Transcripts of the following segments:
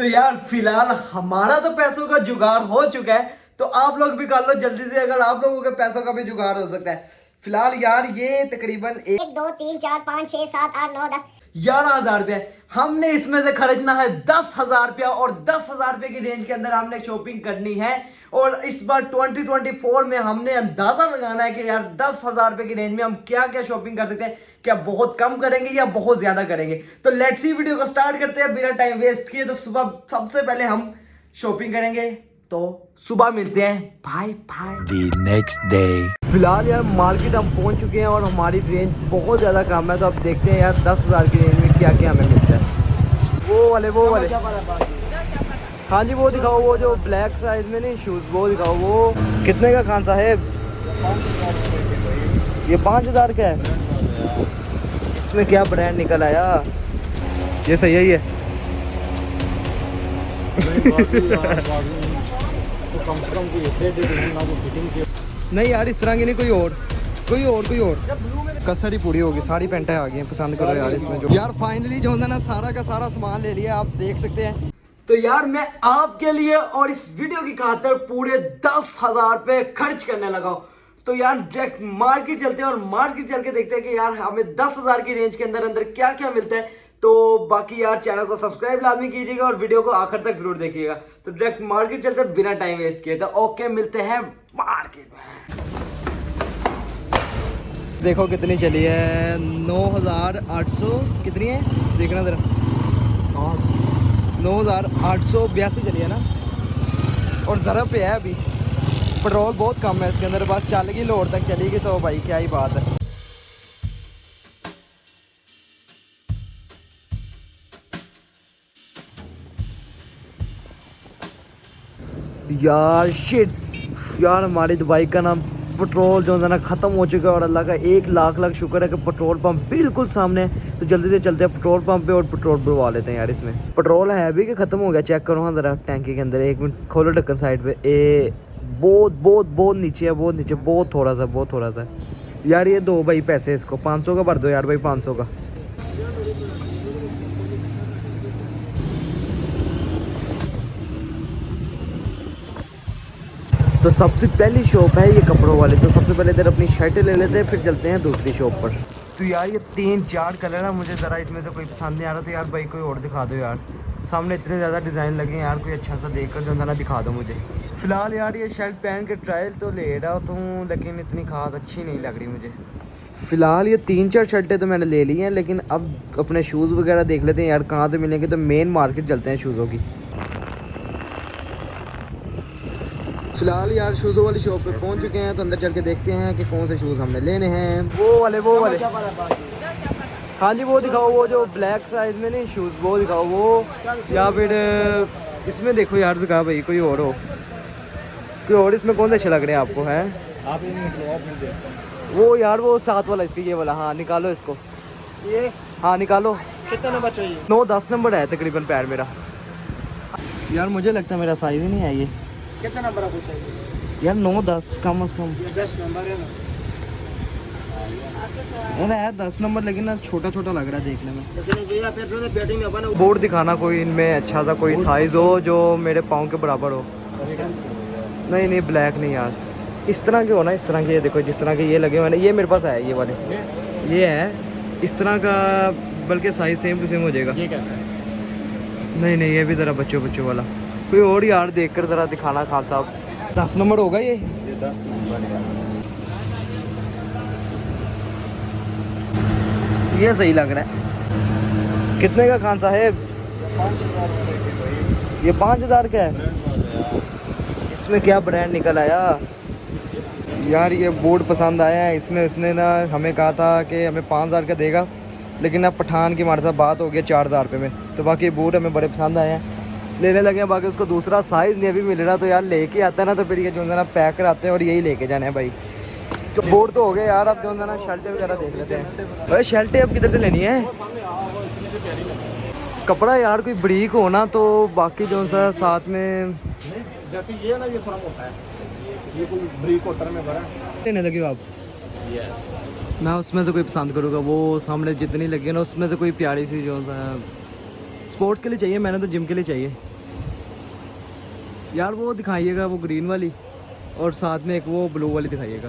तो यार फिलहाल हमारा तो पैसों का जुगाड़ हो चुका है, तो आप लोग भी कर लो जल्दी से, अगर आप लोगों के पैसों का भी जुगाड़ हो सकता है। फिलहाल यार ये तकरीबन 11,000 रुपया हमने इसमें से खर्चना है 10,000 रुपया, और 10,000 रुपये की रेंज के अंदर हमने शॉपिंग करनी है। और इस बार 2024 में हमने अंदाजा लगाना है कि यार 10,000 रुपये की रेंज में हम क्या क्या शॉपिंग कर सकते हैं, क्या बहुत कम करेंगे या बहुत ज्यादा करेंगे। तो लेट्स सी वीडियो को स्टार्ट करते हैं बिना टाइम वेस्ट किए। तो सुबह सबसे पहले हम शॉपिंग करेंगे, तो सुबह मिलते हैं, bye bye. The next day. फिलहाल यार मार्केट हम पहुंच चुके हैं और हमारी रेंज बहुत ज़्यादा कम है, तो अब देखते हैं यार 10,000 की रेंज में क्या क्या हमें मिलता है। वो वाले हाँ जी, वो दिखाओ, वो जो ब्लैक साइज में नहीं शूज़, वो दिखाओ। वो कितने का खान साहेब? ये 5,000 का है। इसमें क्या ब्रांड निकल आया? ये सही है ये तो कम से कम कोई नहीं यार, इस तरह की नहीं, कोई और कसर ही पूरी होगी। साड़ी पेंटें आ गई हैं, पसंद करो यार इसमें जो। यार फाइनली जो है ना सारा का सारा सामान ले लिया, आप देख सकते हैं। तो यार मैं आपके लिए और इस वीडियो की खातिर पूरे 10,000 रुपये खर्च करने लगा हूँ। तो यार डायरेक्ट मार्केट चलते हैं और मार्केट चल के देखते हैं कि यार हमें 10,000 की रेंज के अंदर अंदर क्या क्या मिलता है। तो बाकी यार चैनल को सब्सक्राइब लाजमी कीजिएगा और वीडियो को आखिर तक जरूर देखिएगा। तो डायरेक्ट मार्केट चलते हैं बिना टाइम वेस्ट किए। तो ओके, मिलते हैं मार्केट में। देखो कितनी चली है, 9,800 कितनी है देखना जरा। 9,882 चली है ना, और ज़रा पे है अभी। पेट्रोल बहुत कम है इसके अंदर, बस चलेगी लोड तक चलेगी, तो भाई क्या ही बात है। यार शिट यार, हमारी दुबई का नाम पेट्रोल जो है ना ख़त्म हो चुका है, और अल्लाह का 1 लाख शुक्र है कि पेट्रोल पंप बिल्कुल सामने है। तो जल्दी से चलते हैं पेट्रोल पंप पे और पेट्रोल भरवा लेते हैं यार। इसमें पेट्रोल है अभी कि ख़त्म हो गया, चेक करो हाँ ज़रा टैंकी के अंदर। 1 मिनट खोलो ढक्कन साइड पे। बहुत नीचे है, बहुत नीचे, बहुत थोड़ा सा यार। ये दो भाई पैसे इसको, 500 का भर दो यार भाई, 500 का। तो सबसे पहली शॉप है ये कपड़ों वाले, तो सबसे पहले इधर अपनी शर्टें ले लेते हैं, फिर चलते हैं दूसरी शॉप पर। तो यार ये 3-4 कलर है, मुझे ज़रा इसमें से कोई पसंद नहीं आ रहा, तो यार भाई कोई और दिखा दो यार। सामने इतने ज़्यादा डिज़ाइन लगे हैं यार, कोई अच्छा सा देख कर जो है ना दिखा दो मुझे। फ़िलहाल यार ये शर्ट पहन के ट्रायल तो ले रहा हूँ, लेकिन इतनी खास अच्छी नहीं लग रही मुझे। फ़िलहाल ये 3-4 शर्टें तो मैंने ले ली हैं, लेकिन अब अपने शूज़ वगैरह देख लेते हैं यार कहाँ से मिलेंगे। तो मेन मार्केट चलते हैं शूज़ों की। फिलहाल यार शूज़ों वाली शॉप पे पहुंच चुके हैं, तो अंदर चल के देखते हैं कि कौन से शूज़ हमने लेने हैं। वो वाले हाँ जी, वो दिखाओ, वो जो ब्लैक साइज में नहीं शूज़, वो दिखाओ। वो या फिर इसमें देखो यार जगह भाई, कोई और इसमें कौन से अच्छे लग रहे हैं आपको? हैं वो यार, वो 7 वाला इसका, ये वाला। हाँ निकालो इसको, ये हाँ निकालो। कितना नंबर चाहिए? 9-10 नंबर है तकरीबन पैर मेरा। यार मुझे लगता है मेरा साइज ही नहीं है ये। कितना नंबर आपको चाहिए? यार 9-10 कम से कम। ये 10 नंबर है ना यार 10 नंबर, लेकिन ना छोटा लग रहा है देखने में। लेकिन ये फिर जो है पेटी में बना बोर्ड दिखाना कोई इनमें अच्छा सा, कोई साइज हो जो मेरे पाँव के बराबर हो। नहीं ब्लैक नहीं यार, इस तरह के हो ना, इस तरह के। ये देखो जिस तरह के ये लगे हुए हैं, ये मेरे पास है ये वाले, ये है इस तरह का, बल्कि साइज सेम टू सेम हो जाएगा। ये कैसा है? नहीं ये भी ज़रा बच्चों वाला कोई और यार देख कर ज़रा दिखाना खान साहब। 10 नंबर होगा ये 10 नंबर है। ये सही लग रहा है। कितने का खान साहेब? 5,000 ये 5,000 का है। इसमें क्या ब्रांड निकल आया यार? ये बोर्ड पसंद आया है इसमें। उसने ना हमें कहा था कि हमें 5,000 का देगा, लेकिन अब पठान की हमारे साथ बात हो गई 4,000 रुपये में। तो बाकी बोर्ड हमें बड़े पसंद आए हैं, लेने लगे हैं। बाकी उसको दूसरा साइज़ नहीं अभी मिल रहा, तो यार लेके आता है ना, तो फिर ये जो है ना पैक कराते हैं और यही लेके जाने हैं भाई। तो बोर्ड तो हो गए यार, अब जो है ना शर्टें वगैरह देख लेते हैं। भाई शर्टें अब किधर से लेनी है? कपड़ा यार कोई बरीक हो ना, तो बाकी जो सा साथ में जैसे ये ना, ये थोड़ा मोटा है, ये कोई ब्रीक कोटर में भरा लेने लगे हो आप? मैं उसमें से कोई पसंद करूँगा। वो सामने जितनी लगी ना, उसमें से कोई प्यारी सी जो सा स्पोर्ट्स के लिए चाहिए, मैंने तो जिम के लिए चाहिए। यार वो दिखाइएगा, वो ग्रीन वाली, और साथ में एक वो ब्लू वाली दिखाइएगा।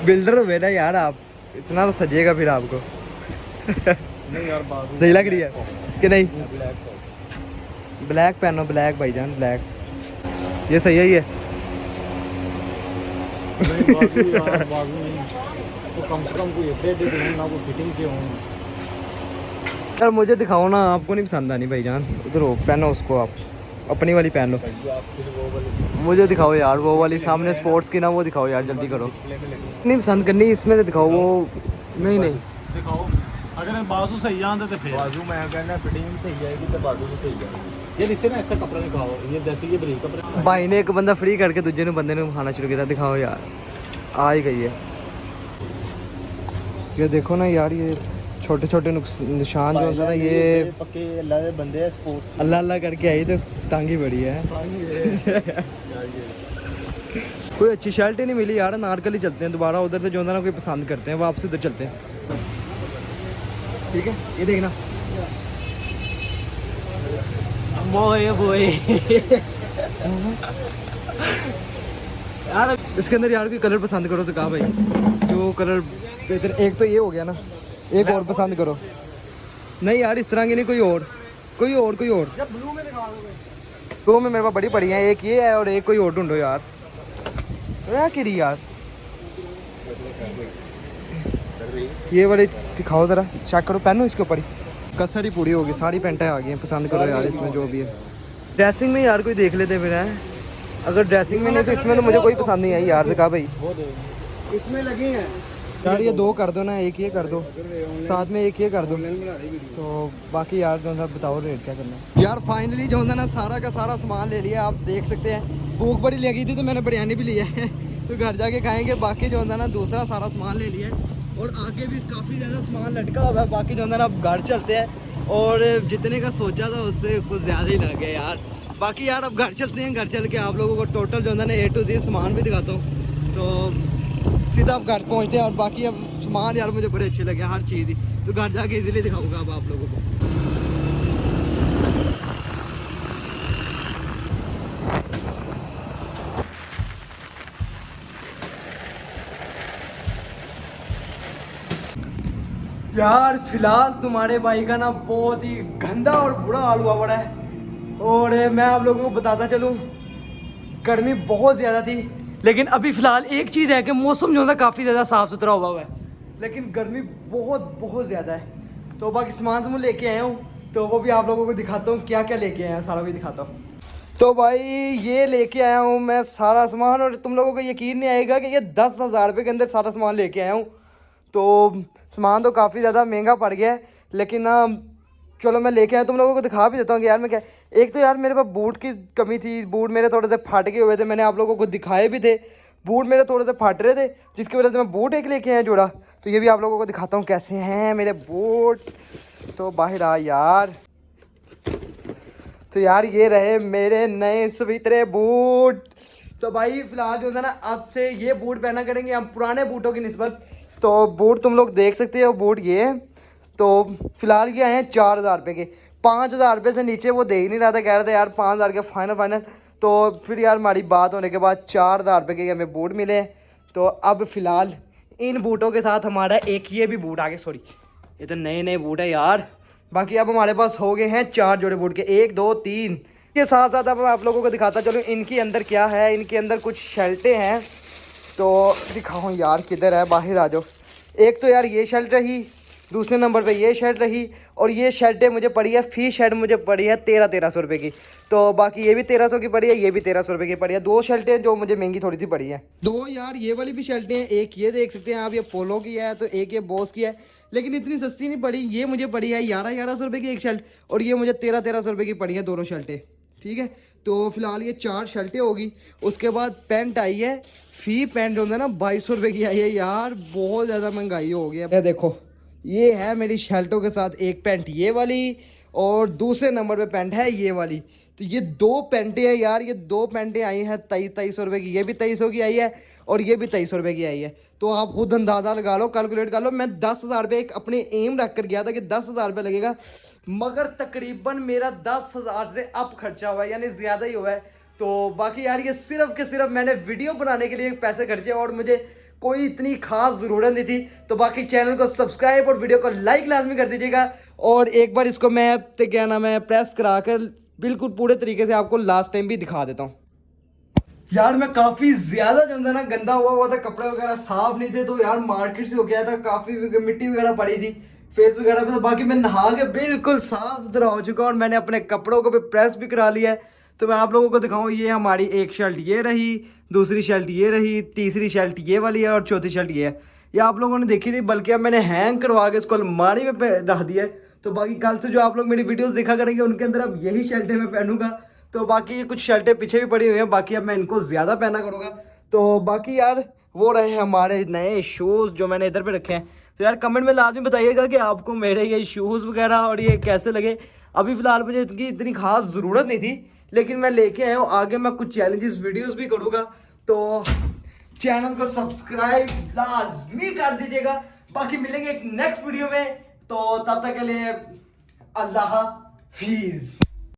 बिल्डर हुए ना यार आप, इतना तो सजेगा फिर आपको। नहीं यार बाजू सही लग रही है कि नहीं? ब्लैक ब्लैक पहनो, ब्लैक भाईजान, ब्लैक। ये सही है ये? नहीं बाजू यार, बाजू नहीं तो कम से कम कोई एडे एडे ना, कोई फिटिंग के हों। यार मुझे दिखाओ ना, आपको नहीं पसंद आनी भाईजान, उधर हो, पहनो उसको आप, अपनी वाली पहन लो। आप फिर वो वाली मुझे दिखाओ यार वो वाली सामने स्पोर्ट्स की ना, वो दिखाओ यार, जल्दी करो। नहीं पसंद करनी, इसमें से दिखाओ वो। नहीं नहीं दिखाओ, अगर बाजू सही आंदे तो फिर बाजू मैं कहना फिटिंग भी सही आएगी तो बाजू भी सही आएगी। ये इससे ना ऐसा कपड़ा दिखाओ, ये जैसे ये ब्रीक कपड़ा भाई ने एक बंदा फ्री करके दूजे ने बंदे ने खाना शुरू किया। दिखाओ यार, आ ही गई है। ये देखो ना यार, ये छोटे छोटे निशान जो होता है ना, ये पक्के अल्लाह दे बंदे हैं, स्पोर्ट्स अल्लाह अल्लाह करके आई तो टांगी बड़ी है। कोई अच्छी शर्ट ही नहीं मिली यार, नारकली चलते हैं दोबारा, उधर से जो है ना कोई पसंद करते हैं, वापस उधर चलते हैं। ठीक है, ये देखना बोए बोए। यार इसके अंदर यार कोई कलर पसंद करो तो कहा भाई, जो कलर बेहतर। एक तो ये हो गया ना, एक और पसंद करो। नहीं यार इस तरह की नहीं, कोई और कोई और। ब्लू में दिखा दोगे? दो में मेरे पास बड़ी पड़ी हैं, एक ये है और एक कोई और ढूंढो यार। क्या करी यार, ये वाली दिखाओ जरा, चेक करो, पहनो इसके ऊपर ही। कसर ही पूरी होगी, सारी पेंटें आ गई हैं, पसंद करो यार इसमें जो भी है। ड्रेसिंग में यार कोई देख लेते फिर है, अगर ड्रेसिंग में नहीं तो इसमें तो मुझे कोई पसंद नहीं आई यार से कहा भाई। इसमें लगे हैं यार ये दो कर दो ना, एक ये कर दो, साथ में एक ये कर दो, तो बाकी यार जो है बताओ रेट क्या करना है। यार फाइनली जो है ना सारा का सारा सामान ले लिया, आप देख सकते हैं। भूख बड़ी लगी थी तो मैंने बिरयानी भी लिया है, तो घर जाके खाएंगे। बाकी जो है ना दूसरा सारा सामान ले लिया है, और आगे भी काफ़ी ज़्यादा सामान लटका हुआ है। बाकी जो है ना अब घर चलते हैं, और जितने का सोचा था उससे कुछ ज़्यादा ही लग गया यार। बाकी यार अब घर चलते हैं, घर चल के आप लोगों को टोटल जो है ना A to Z सामान भी दिखाता हूँ, तो सीधा आप घर पहुँचते हैं। और बाकी अब सामान यार मुझे बड़े अच्छे लगे हर चीज़ ही, तो घर जाके इजीली दिखाऊंगा अब आप लोगों को। यार फिलहाल तुम्हारे भाई का ना बहुत ही गंदा और बुरा हाल हुआ पड़ा है, और मैं आप लोगों को बताता चलूँ, गर्मी बहुत ज़्यादा थी। लेकिन अभी फ़िलहाल एक चीज़ है कि मौसम जो है काफ़ी ज़्यादा साफ़ सुथरा हुआ है, लेकिन गर्मी बहुत ज़्यादा है। तो बाकी सामान लेके आया हूँ, तो वो भी आप लोगों को दिखाता हूँ क्या क्या लेके आया हूँ, सारा भी दिखाता हूँ। तो भाई ये लेके आया हूँ मैं सारा सामान, और तुम लोगों को यकीन नहीं आएगा कि ये 10,000 रुपये के अंदर सारा सामान लेके आया हूँ। तो सामान तो काफ़ी ज़्यादा महंगा पड़ गया है, लेकिन चलो मैं लेके आया, तुम लोगों को दिखा भी देता हूँ कि यार मैं क्या। एक तो यार मेरे पास बूट की कमी थी, बूट मेरे थोड़े से फट गए हुए थे, मैंने आप लोगों को दिखाए भी थे, बूट मेरे थोड़े से फट रहे थे, जिसकी वजह से मैं बूट एक लेके आया जोड़ा। तो ये भी आप लोगों को दिखाता हूँ कैसे हैं मेरे बूट। तो बाहर आ यार, तो यार ये रहे मेरे नए सवितरे बूट। तो भाई फिलहाल जो है ना अब से ये बूट पहना करेंगे हम पुराने बूटों की निस्बत। तो बूट तुम लोग देख सकते हो, बूट ये है। तो फिलहाल ये आए हैं 4,000 रुपये के, 5,000 रुपये से नीचे वो दे ही नहीं रहा था, कह रहे थे यार 5,000 के फाइनल। तो फिर यार हमारी बात होने के बाद 4,000 रुपये के हमें बूट मिले हैं। तो अब फिलहाल इन बूटों के साथ हमारा एक ये भी बूट आ गया, सॉरी ये तो नए बूट है यार। बाकी अब हमारे पास हो गए हैं 4 जोड़े बूट के, 1 2 3 के साथ साथ। अब मैं आप लोगों को दिखाता चलो इनके अंदर क्या है। इनके अंदर कुछ शर्टें हैं, तो दिखाओ यार किधर है, बाहर आ जाओ। एक तो यार ये शर्ट रही, दूसरे नंबर पे ये शर्ट रही, और ये शर्टें मुझे पड़ी है, फी शर्ट मुझे पड़ी है 1300 रुपये की। तो बाकी ये भी 1300 की पड़ी है, ये भी 1300 रुपये की पड़ी है। 2 शर्टें जो मुझे महंगी थोड़ी सी पड़ी है। 2 यार ये वाली भी शर्टें हैं, एक ये देख सकते हैं आप, ये पोलो की है, तो एक ये बॉस की है, लेकिन इतनी सस्ती नहीं पड़ी। ये मुझे पड़ी है 1100 रुपये की एक शर्ट, और ये मुझे 1300 रुपये की पड़ी है दोनों शर्टें। ठीक है, तो फिलहाल ये 4 शर्टें होगी। उसके बाद पैंट आई है, फी पैंट जो है ना 2200 रुपये की आई है यार, बहुत ज़्यादा महंगाई हो गई है। देखो ये है मेरी शर्टों के साथ एक पैंट ये वाली, और दूसरे नंबर पे पैंट है ये वाली। तो ये 2 पैंटें हैं यार, ये 2 पैंटें आई हैं 2300 रुपये की, ये भी 2300 की आई है, और ये भी 2300 रुपये की आई है। तो आप खुद अंदाज़ा लगा लो, कैलकुलेट कर लो। मैं 10,000 रुपये एक अपने एम रख कर गया था कि 10,000 रुपये लगेगा, मगर तकरीबन मेरा 10,000 से अप खर्चा हुआ है, यानी ज़्यादा ही हुआ है। तो बाकी यार ये सिर्फ के सिर्फ मैंने वीडियो बनाने के लिए पैसे खर्चे और मुझे कोई इतनी खास ज़रूरत नहीं थी। तो बाकी चैनल को सब्सक्राइब और वीडियो को लाइक लाजमी कर दीजिएगा। और एक बार इसको मैं क्या नाम है प्रेस करा कर बिल्कुल पूरे तरीके से आपको लास्ट टाइम भी दिखा देता हूँ। यार मैं काफ़ी ज़्यादा जो है ना गंदा हुआ था, कपड़े वगैरह साफ नहीं थे, तो यार मार्केट से हो गया था, काफ़ी मिट्टी वगैरह पड़ी थी फेस वगैरह पे। तो बाकी मैं नहा के बिल्कुल साफ सुथरा हो चुका हूँ और मैंने अपने कपड़ों को भी प्रेस भी करा लिया है। तो मैं आप लोगों को दिखाऊँ, ये हमारी एक शर्ट ये रही, दूसरी शर्ट ये रही, तीसरी शर्ट ये वाली है और चौथी शर्ट ये है। ये आप लोगों ने देखी थी, बल्कि अब मैंने हैंग करवा के इसको अलमारी में रख दिया है। तो बाकी कल से जो आप लोग मेरी वीडियोस देखा करेंगे उनके अंदर अब यही शर्टें मैं पहनूंगा। तो बाकी ये कुछ शर्टें पीछे भी पड़ी हुई हैं, बाकी अब मैं इनको ज़्यादा पहना करूँगा। तो बाकी यार वो रहे हमारे नए शूज़ जो मैंने इधर पे रखे हैं। तो यार कमेंट में लाजमी बताइएगा कि आपको मेरे ये शूज़ वगैरह और ये कैसे लगे। अभी फ़िलहाल मुझे इनकी इतनी खास ज़रूरत नहीं थी, लेकिन मैं लेके आया हूँ। आगे मैं कुछ चैलेंजेस वीडियोस भी करूँगा, तो चैनल को सब्सक्राइब लाजमी कर दीजिएगा। बाकी मिलेंगे एक नेक्स्ट वीडियो में, तो तब तक के लिए अल्लाह हाफिज़।